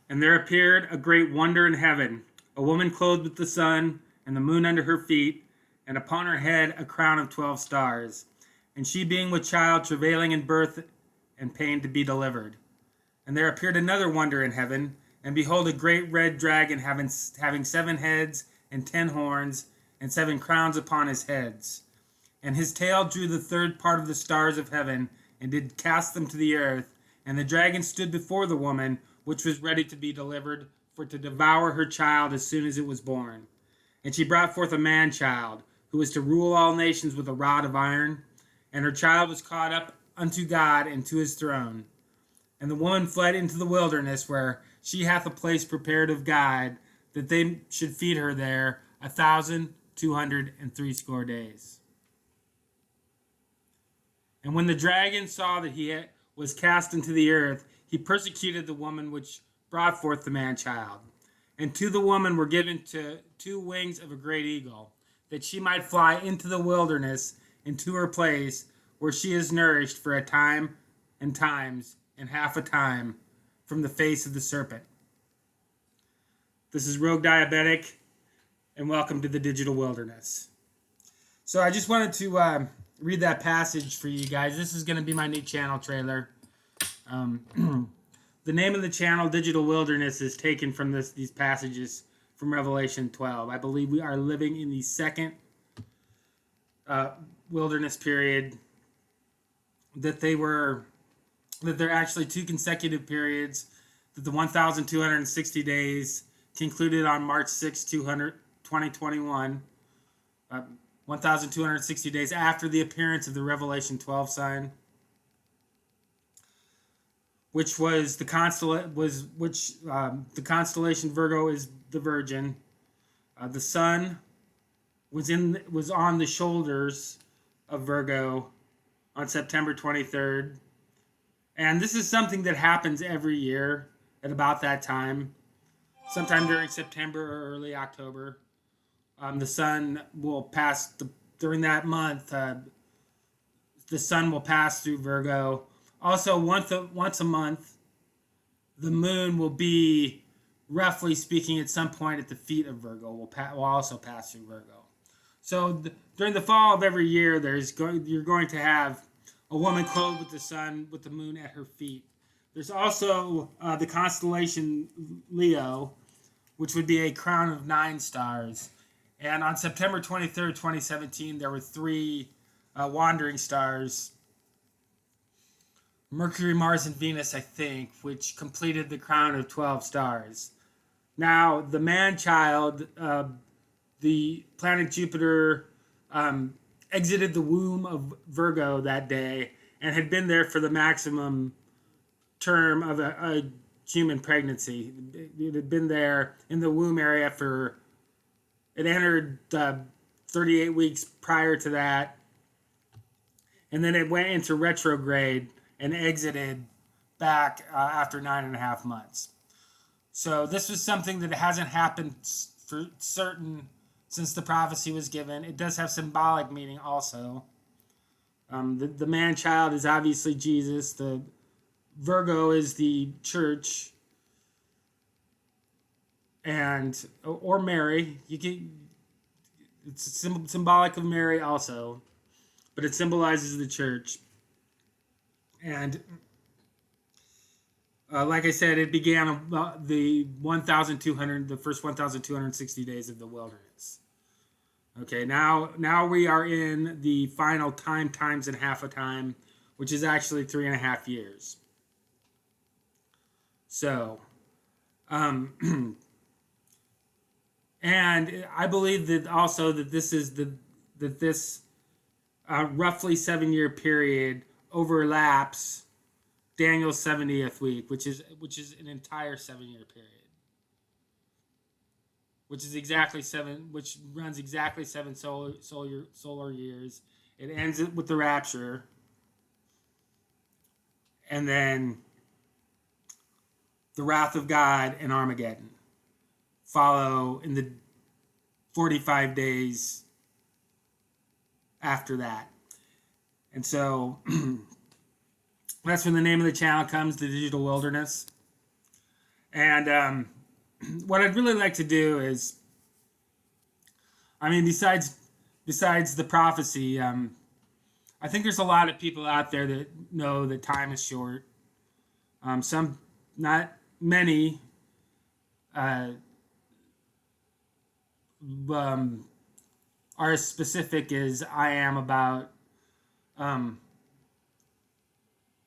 And there appeared a great wonder in heaven, a woman clothed with the sun, and the moon under her feet, and upon her head a crown of 12 stars. And she being with child, travailing in birth, and pain to be delivered. And there appeared another wonder in heaven, and behold, a great red dragon having 7 heads and 10 horns, and 7 crowns upon his heads. And his tail drew the third part of the stars of heaven, and did cast them to the earth. And the dragon stood before the woman, which was ready to be delivered, for to devour her child as soon as it was born. And she brought forth a man child, who was to rule all nations with a rod of iron. And her child was caught up unto God and to his throne. And the woman fled into the wilderness, where she hath a place prepared of God, that they should feed her there 1,260 days. And when the dragon saw that he was cast into the earth, he persecuted the woman which brought forth the man child. And to the woman were given 2 wings of a great eagle, that she might fly into the wilderness, into her place, where she is nourished for a time and times and half a time from the face of the serpent. This is Rogue Diabetic, and welcome to the Digital Wilderness. So I just wanted to read that passage for you guys. This is going to be my new channel trailer. The name of the channel, Digital Wilderness, is taken from these passages from Revelation 12. I believe we are living in the second wilderness period. That there are actually 2 consecutive periods. That the 1,260 days concluded on March 6, 2021. 1,260 days after the appearance of the Revelation 12 sign, which was the constellation Virgo is the Virgin. The sun was on the shoulders of Virgo on September 23rd, and this is something that happens every year at about that time, sometime during September or early October. The sun will pass during that month. The sun will pass through Virgo. Also, once a month, the moon will be, roughly speaking, at some point at the feet of Virgo. Will also pass through Virgo. So during the fall of every year, you're going to have a woman clothed with the sun, with the moon at her feet. There's also the constellation Leo, which would be a crown of 9 stars. And on September 23rd, 2017, there were 3 wandering stars, Mercury, Mars, and Venus, I think, which completed the crown of 12 stars. Now, the man-child, the planet Jupiter, exited the womb of Virgo that day and had been there for the maximum term of a human pregnancy. It had been there in the womb area it entered 38 weeks prior to that, and then it went into retrograde and exited back after 9.5 months. So this was something that hasn't happened for certain since the prophecy was given. It does have symbolic meaning also. The man-child is obviously Jesus. The Virgo is the church, or Mary. It's symbolic of Mary also, but it symbolizes the church. And like I said, it began the first 1,260 days of the wilderness. Okay, now we are in the final times and half a time, which is actually 3.5 years. So, and I believe that also that this roughly 7-year period overlaps Daniel's 70th week, which is an entire 7-year period, which runs exactly 7 solar years. It ends with the rapture, and then the wrath of God and Armageddon follow in the 45 days after that. And so that's when the name of the channel comes, the Digital Wilderness. And what I'd really like to do is, I mean, besides the prophecy, I think there's a lot of people out there that know that time is short. Some, not many, uh, um, are as specific as I am about um,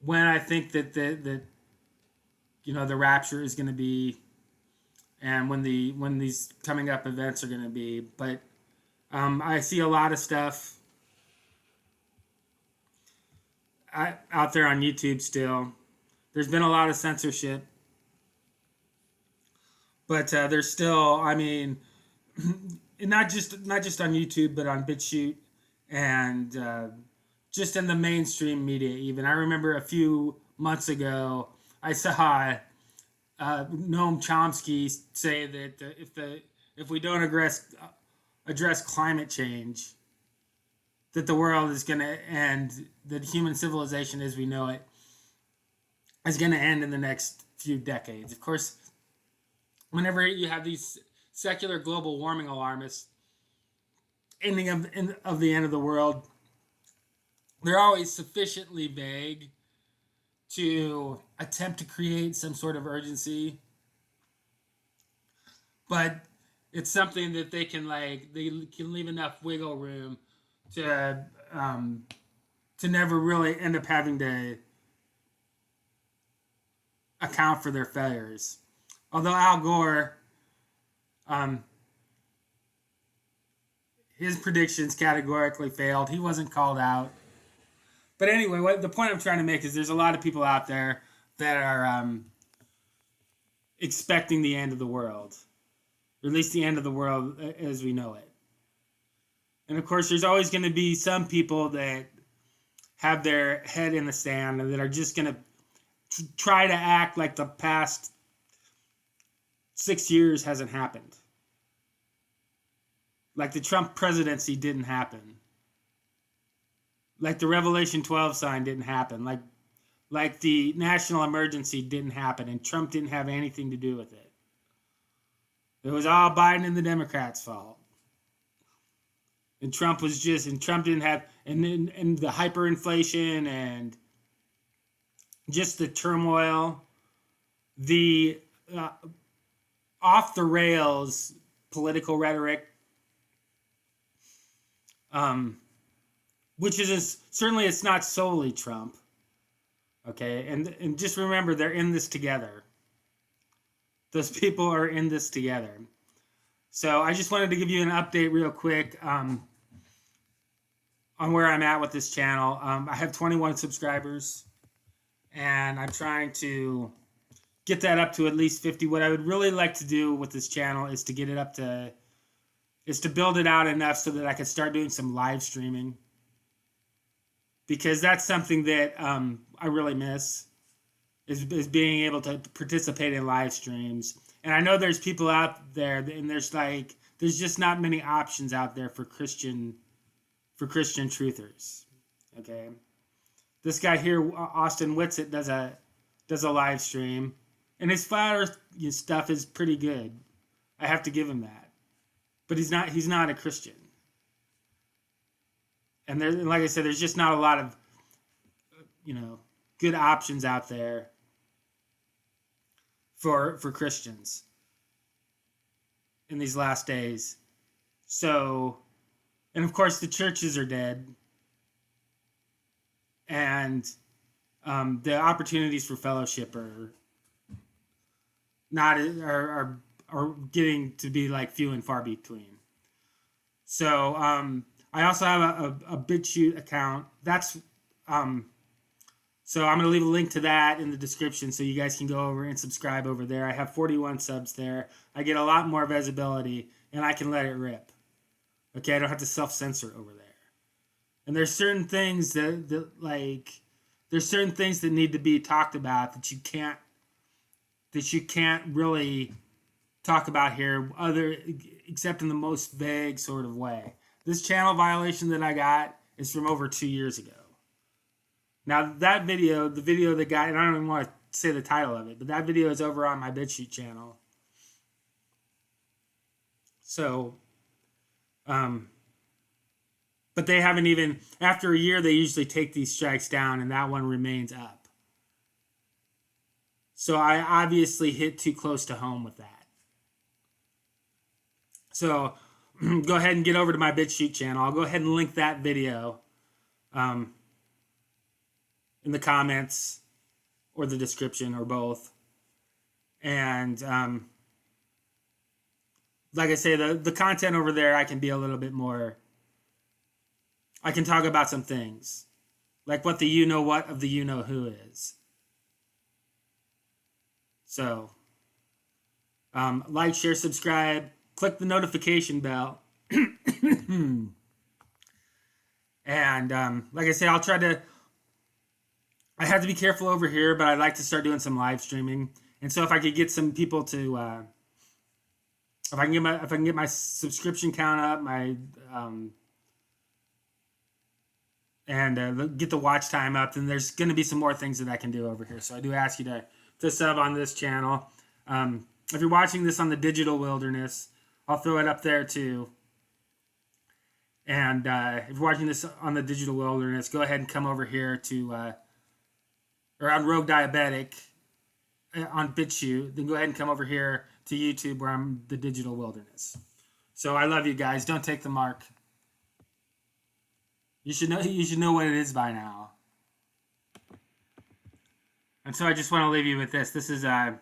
when I think that the rapture is going to be, and when these coming up events are going to be. But I see a lot of stuff out there on YouTube still. There's been a lot of censorship, but there's still, I mean, not just on YouTube, but on BitChute and just in the mainstream media. Even I remember a few months ago, I saw Noam Chomsky say that if we don't address climate change, that the world is going to end, that human civilization as we know it is going to end in the next few decades. Of course, whenever you have these secular global warming alarmists ending of the end of the world, they're always sufficiently vague to attempt to create some sort of urgency, but it's something that they can leave enough wiggle room to never really end up having to account for their failures. Although Al Gore, his predictions categorically failed. He wasn't called out. But anyway, the point I'm trying to make is there's a lot of people out there that are expecting the end of the world, or at least the end of the world as we know it. And of course, there's always going to be some people that have their head in the sand and that are just going to try to act like the past 6 years hasn't happened. Like the Trump presidency didn't happen. Like the Revelation 12 sign didn't happen. Like the national emergency didn't happen, and Trump didn't have anything to do with it. It was all Biden and the Democrats' fault. And Trump didn't have, and the hyperinflation and just the turmoil, the off the rails political rhetoric, which is certainly, it's not solely Trump. Okay, and just remember, they're in this together. Those people are in this together. So I just wanted to give you an update real quick on where I'm at with this channel. I have 21 subscribers, and I'm trying to get that up to at least 50. What I would really like to do with this channel is to get it up to, is to build it out enough so that I can start doing some live streaming. Because that's something that I really miss, is being able to participate in live streams. And I know there's people out there, and there's just not many options out there for Christian truthers. Okay, this guy here, Austin Whitsitt, does a live stream, and his flat earth stuff is pretty good. I have to give him that, but he's not a Christian. And like I said, there's just not a lot of good options out there for Christians in these last days. So, and of course the churches are dead, and the opportunities for fellowship are getting to be few and far between. So I also have a BitChute account. That's so I'm going to leave a link to that in the description so you guys can go over and subscribe over there. I have 41 subs there. I get a lot more visibility, and I can let it rip. Okay, I don't have to self-censor over there. And there's certain things that need to be talked about that you can't really talk about here except in the most vague sort of way. This channel violation that I got is from over 2 years ago. Now that video, the video that got, and I don't even want to say the title of it, but that video is over on my BitChute channel. So, but they haven't even, after a year, they usually take these strikes down, and that one remains up. So I obviously hit too close to home with that. So go ahead and get over to my BitChute channel. I'll go ahead and link that video in the comments or the description or both. And like I say, the content over there, I can be a little bit more, I can talk about some things. Like what the you-know-what of the you-know-who is. So, like, share, subscribe, click the notification bell. And like I say, I have to be careful over here, but I'd like to start doing some live streaming. And so if I could get some people to, if I can get my subscription count up, and get the watch time up, then there's going to be some more things that I can do over here. So I do ask you to sub on this channel. If you're watching this on the Digital Wilderness, I'll throw it up there too. And if you're watching this on the Digital Wilderness, go ahead and come over here to, or on Rogue Diabetic on BitChute. Then go ahead and come over here to YouTube where I'm the Digital Wilderness. So I love you guys. Don't take the mark. You should know what it is by now. And so I just want to leave you with this. This is 1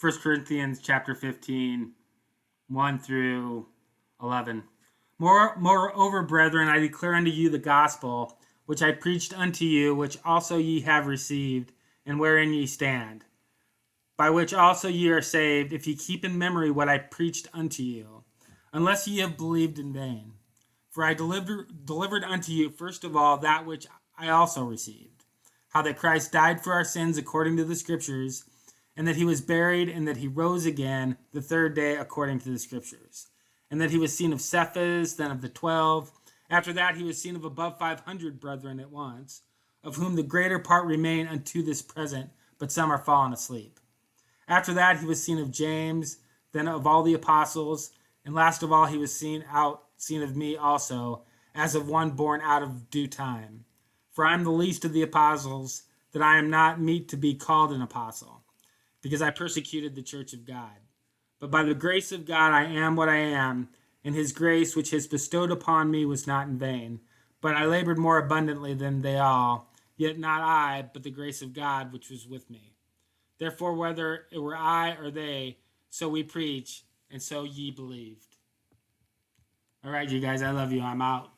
Corinthians chapter 15, 1 through 11. Moreover, brethren, I declare unto you the gospel, which I preached unto you, which also ye have received, and wherein ye stand, by which also ye are saved, if ye keep in memory what I preached unto you, unless ye have believed in vain. For I delivered unto you, first of all, that which I also received, how that Christ died for our sins according to the Scriptures, and that he was buried, and that he rose again the third day according to the Scriptures, and that he was seen of Cephas, then of the 12. After that he was seen of above 500 brethren at once, of whom the greater part remain unto this present, but some are fallen asleep. After that he was seen of James, then of all the apostles, and last of all he was seen of me also, as of one born out of due time. For I am the least of the apostles, that I am not meet to be called an apostle, because I persecuted the church of God. But by the grace of God I am what I am, and his grace which is bestowed upon me was not in vain. But I labored more abundantly than they all, yet not I, but the grace of God which was with me. Therefore, whether it were I or they, so we preach, and so ye believed. All right, you guys, I love you. I'm out.